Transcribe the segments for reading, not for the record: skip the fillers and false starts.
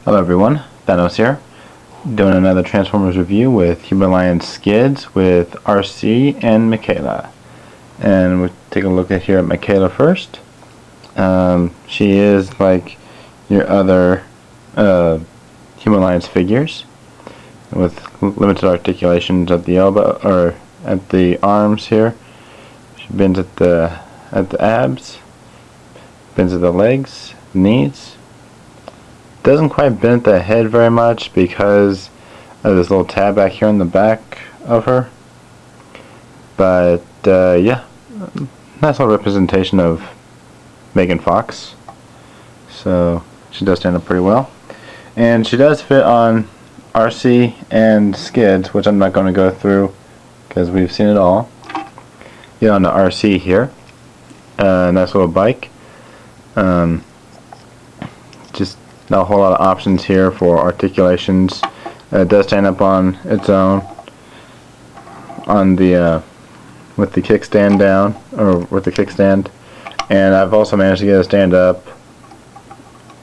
Hello everyone, Thanos here, doing another Transformers review with Human Alliance Skids with Arcee and Mikaela. And we'll take a look at here at Mikaela first. She is like your other Human Alliance figures, with limited articulations at the elbow or at the arms here. She bends at the abs, bends at the legs, knees. Doesn't quite bend the head very much because of this little tab back here in the back of her. But yeah, nice little representation of Megan Fox. So she does stand up pretty well. And she does fit on Arcee and Skids, which I'm not going to go through because we've seen it all. Get on the Arcee here. Nice little bike. Just not a whole lot of options here for articulations. It does stand up on its own on the with the kickstand down, or with the kickstand, and I've also managed to get it to stand up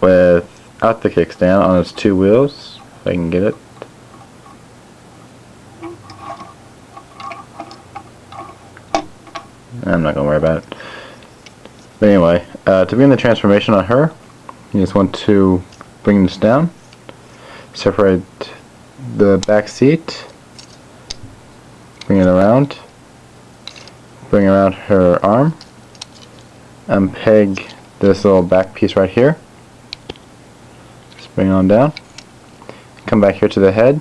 without the kickstand on its two wheels, if I can get it. I'm not gonna worry about it. But anyway, to begin the transformation on her, you just want to bring this down, separate the back seat, bring it around, bring around her arm, and peg this little back piece right here. Just bring it on down, come back here to the head,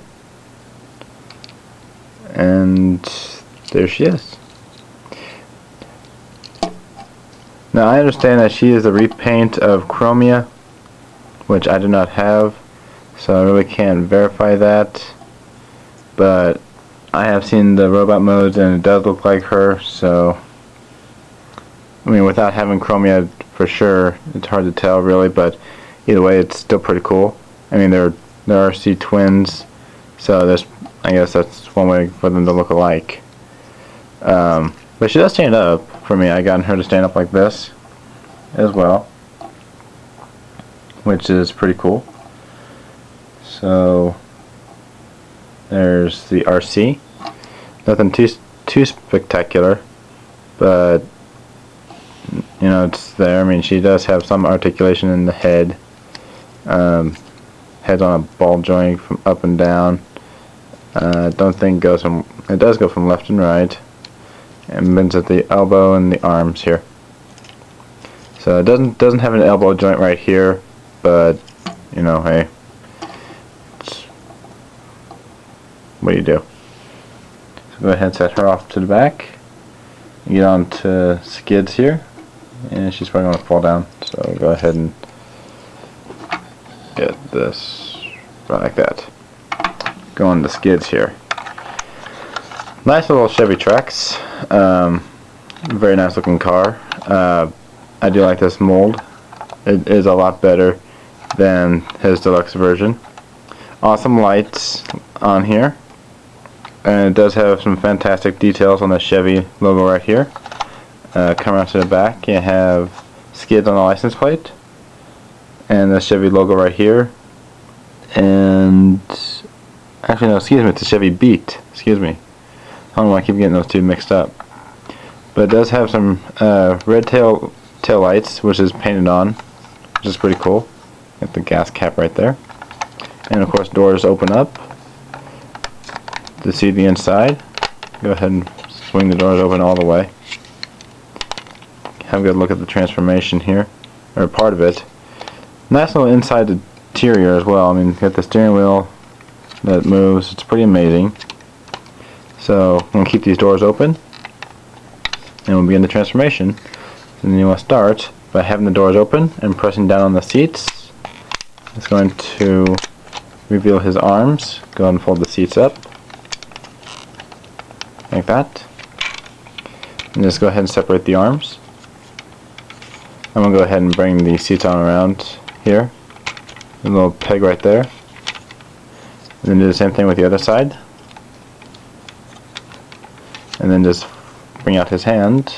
and there she is. Now I understand that she is a repaint of Chromia, which I do not have, so I really can't verify that, but I have seen the robot modes and it does look like her, so I mean, without having Chromia for sure, it's hard to tell really, but either way it's still pretty cool. I mean, they're Arcee twins, so I guess that's one way for them to look alike. But she does stand up for me. I got her to stand up like this as well, which is pretty cool. So there's the Arcee. Nothing too spectacular, but you know, it's there. I mean, she does have some articulation in the head. Head's on a ball joint from up and down. Don't think it goes from. It does go from left and right, and bends at the elbow and the arms here. So it doesn't have an elbow joint right here, but you know, hey, what do you do? So go ahead and set her off to the back. Get on to Skids here, and she's probably going to fall down. So go ahead and get this right like that. Go on to Skids here. Nice little Chevy tracks. Very nice looking car. I do like this mold. It is a lot better than his deluxe version. Awesome lights on here, and it does have some fantastic details on the Chevy logo right here. Come around to the back, you have Skids on the license plate, and the Chevy logo right here. And actually no, excuse me, it's a Chevy Beat. Excuse me. I don't know why I keep getting those two mixed up. But it does have some red tail lights, which is painted on, which is pretty cool. Got the gas cap right there, and of course doors open up to see the inside. Go ahead and swing the doors open all the way. Have a good look at the transformation here, or part of it. Nice little inside interior as well. I mean, got the steering wheel that moves. It's pretty amazing. So I'm going to keep these doors open, and we'll begin the transformation. And then you want to start by having the doors open and pressing down on the seats. It's going to reveal his arms. Go ahead and fold the seats up like that, and just go ahead and separate the arms. I'm going to go ahead and bring the seats on around here. A little peg right there, and then do the same thing with the other side, and then just bring out his hand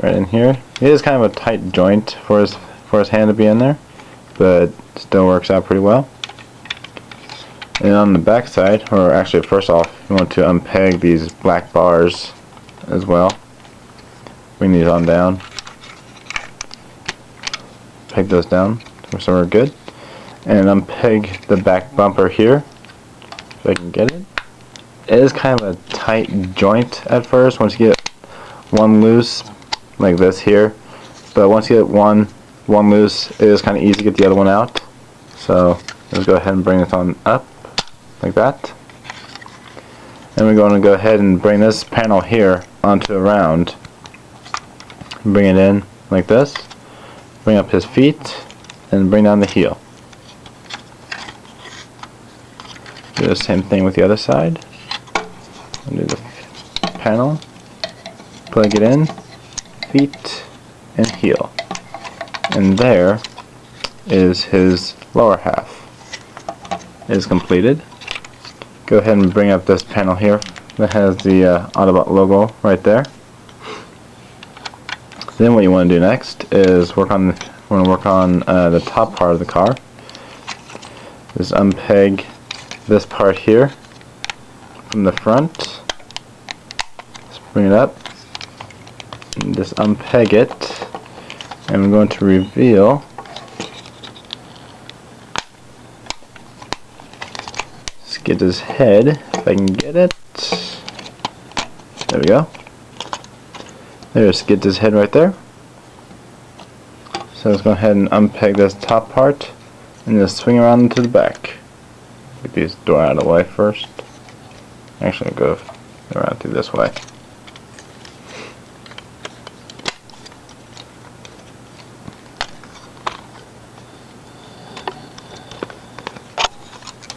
right in here. It is kind of a tight joint for his hand to be in there, but still works out pretty well. And on the back side, or actually first off, you want to unpeg these black bars as well. Bring these on down. Peg those down so we're good. And unpeg the back bumper here, if I can get it. It is kind of a tight joint at first once you get one loose, like this here. But once you get one loose, it is kind of easy to get the other one out. So let's go ahead and bring this on up, like that. And we're going to go ahead and bring this panel here onto a round. Bring it in like this. Bring up his feet, and bring down the heel. Do the same thing with the other side. Do the panel, plug it in, feet, and heel. And there is his lower half. It is completed. Go ahead and bring up this panel here that has the Autobot logo right there. Then what you want to do next is work on the top part of the car. Just unpeg this part here from the front. Just bring it up and just unpeg it, and we're going to reveal Skids' head, if I can get it. There we go. There's Skids' head right there. So let's go ahead and unpeg this top part and just swing around to the back. Get this door out of the way first. Actually, I'll go around through this way.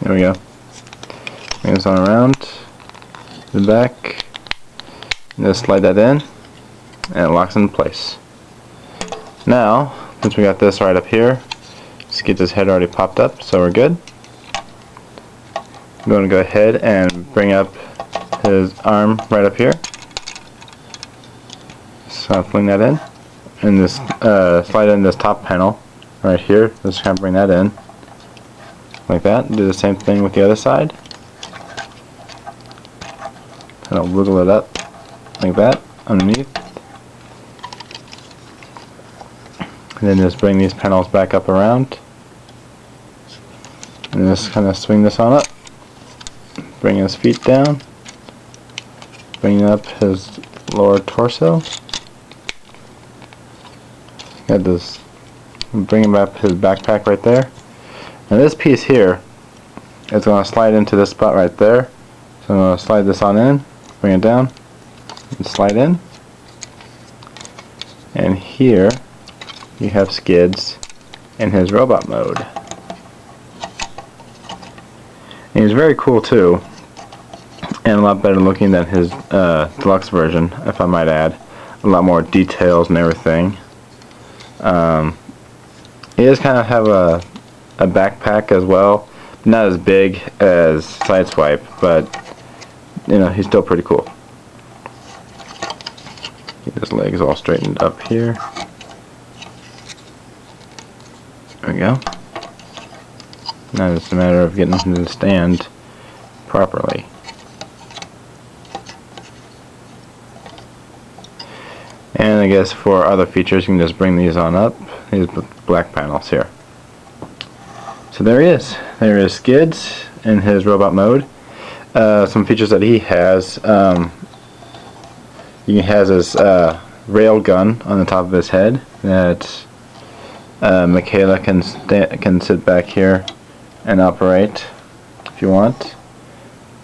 There we go. Bring this on around to the back. And just slide that in, and it locks in place. Now, since we got this right up here, Skids' head already popped up, so we're good. I'm going to go ahead and bring up his arm right up here. So I'll fling that in, and this slide in this top panel right here. Just kind of bring that in like that. Do the same thing with the other side. Kind of wiggle it up like that underneath. And then just bring these panels back up around. And just kind of swing this on up. Bring his feet down. Bring up his lower torso. Got this. Bring up his backpack right there. Now this piece here is going to slide into this spot right there. So I'm going to slide this on in. Bring it down. And slide in. And here you have Skids in his robot mode. And he's very cool too, and a lot better looking than his deluxe version, if I might add. A lot more details and everything. He does kind of have a backpack as well, not as big as Sideswipe, but you know, he's still pretty cool. Get his legs all straightened up here. There we go. Now it's a matter of getting him to stand properly. And I guess for other features you can just bring these on up, these black panels here. So there he is. There is Skids in his robot mode. Some features that he has, he has his rail gun on the top of his head that Mikaela can sit back here and operate if you want.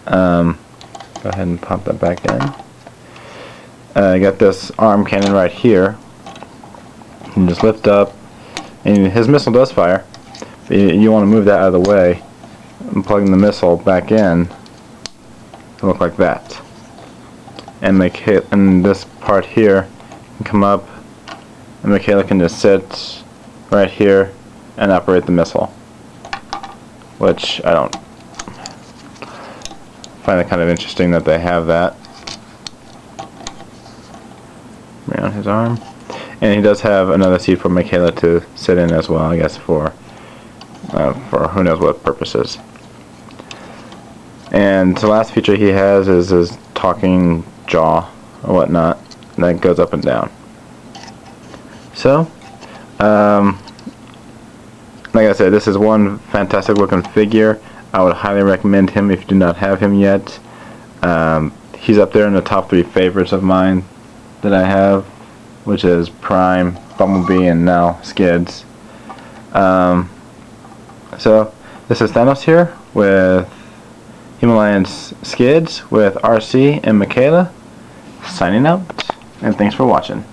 Go ahead and pop that back in. You got this arm cannon right here. You can just lift up, and his missile does fire, but you want to move that out of the way and plug the missile back in to look like that. And this part here can come up, and Mikaela can just sit right here and operate the missile, which I don't find it kind of interesting that they have that. Around his arm, and he does have another seat for Mikaela to sit in as well, I guess, for for who knows what purposes. And the last feature he has is his talking jaw or whatnot that goes up and down. So, like I said, this is one fantastic looking figure. I would highly recommend him if you do not have him yet. He's up there in the top 3 favorites of mine that I have, which is Prime, Bumblebee, and now Skids. So this is Thanos here with Human Alliance Skids with Arcee and Mikaela, signing out, and thanks for watching.